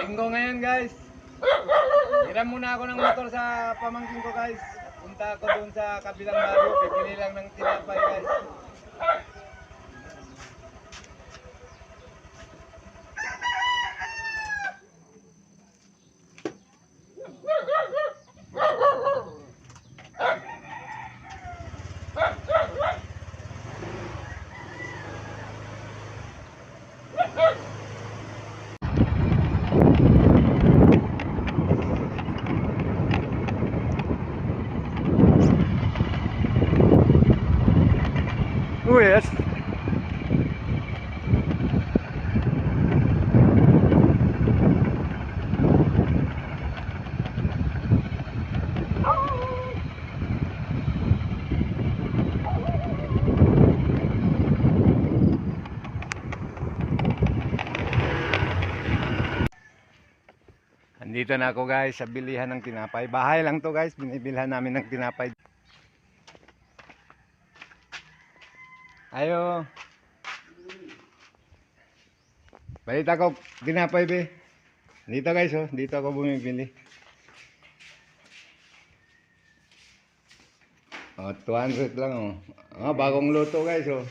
Linggo ngayon guys. Hiram muna ako ng motor sa pamangkin ko guys. Punta ako doon sa kabilang baryo. Bibili lang ng tinapay guys. Oh yes. Andito na ako guys sa bilihan ng tinapay. Bahay lang to guys, binibilhan namin ng tinapay. Ayo. Balita ko, tinapay be. Dito guys oh, dito ako bumibili. Oh, 200 lang oh. Ah, bagong luto guys oh.